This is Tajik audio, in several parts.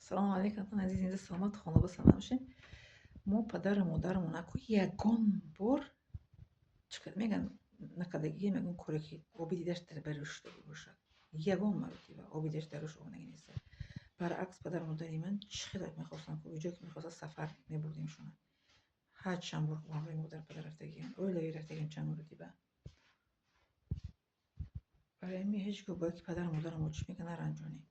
Салом алейкум азизи, инҷо саломат хонобо салом бошед. Мо падару модарамон аку ягон бор мегӯянд накадагие мегӯянд коре ки оби дидаш дар бари шудаги бошад. Ягон маротиба оби дидаш дар руш омадаги нест. Баръакс падару модари ман чӣ қадар мехостанд ки ҷое ки мехостад сафар мебурдимшон. ҳар чанд бор ҳамроҳи модар падар рафтагиам, оилавӣ рафтагиам чанд маротиба. Барои ҳамин ҳеҷ гоҳ бояд ки падару модарамро чӣ мегӯянд наранҷонем.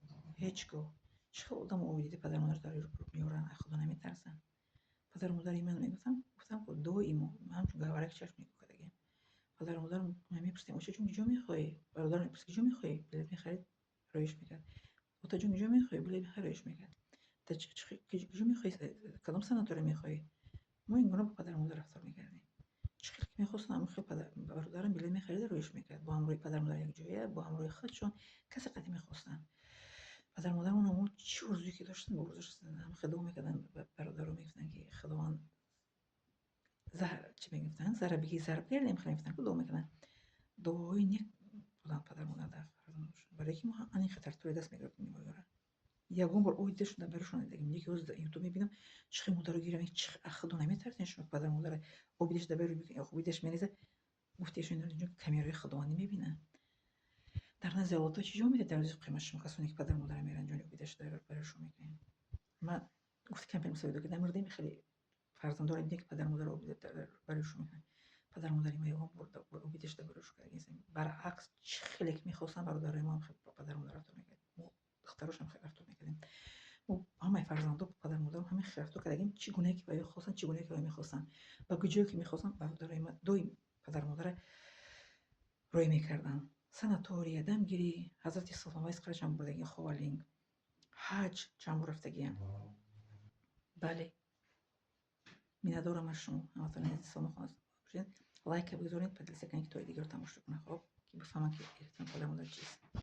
Ҳеҷ гоҳ чӣ хел одам оби дида падару мадар дар меоранд, аз худо наметарсанд. Падару модари ман гуфтам доимо ҳамчун гаварак чашм мекардагем. Падару модарам мепурсидем: очаҷон киҷо мехоҳӣ? Бародарам мепурсид: киҷо мехоҳӣ? Билет мехарид, роиш мекард. Отаҷон киҷо мехоҳӣ? Билет мехарид, роиш мекард. Киҷо мехоҳӣ? Кадом санатория мехоҳӣ? Мо ин гуна бо падару модар рафтор мекардем. Чӣ хел ки мехостанд ҳамон хел бародарам билет мехарид, роиш мекард. Бо ҳамроҳи падару мадар якҷоя, бо ҳамроҳи худшон касе қади мехостанд. Падару мадарамон ҳамон чӣ орзуе ки доштанд баргузаштанд. Ҳама хел дуо мекарданд, бародарам мегуфтанд ки худованд чӣ мегуфтанд, зарабиги зарб гардем, хеле мегуфтанд ки дуо мекарданд. Дуоҳои нек буданд падару мадар дар фарзандонашон. Барое ки мо ҳамин хатартори даст мегирифтем мебарем. Ягон бор оби дидашон дар баришон надидагем. Як рӯз дар ютуб мебинам чӣ хел модаро гиранд, аз худо наметарсед шумо падару мадар оби дидаш дар бари оби дидаш мерезад. Гуфтешон инҷо камераи худовандӣ мебинанд. Дар назди Аллоҳ чӣ ҷавоб медиҳед дар рӯзи қиёмат шумо касоне ки падару мадарро меранҷонед, оби дидаш дар баришон мекунед? Ман гуфти кампен мусаввида ки намурдем хеле фарзандоне дидем ки падару мадарро оби дар баришон мекунанд. Падару мадари мо ягон бор оби дидаш дар баришон кардагем. Баръакс чӣ хеле ки мехостанд бародари мо ҳам хел ба падару мадар рафтор мекардем. Мо духтарошам хел рафтор мекардем. Мо ҳамаи фарзандо ба падару мадарам ҳамин хел рафтор кардагем. Чӣ гунае ки оё хостанд, чӣ гунае ки оё мехостанд. Ба куҷое ки мехостанд бародари мо доим падару модарро роҳ мекарданд. Санатория, дамгирӣ, ҳазрати Султонвайс қара чанд бор бурдагием, Ховалинг, ҳаҷ чанд бор рафтагиам. Бале. Миннатдорам аз шумо. Ҳаматон азиз саломат бошед. Лайка бигузоред, подписка канед ки тои дигар тамошо кунанд. Хоб ки бифаҳманд ки эҳтиром падару мадар чист.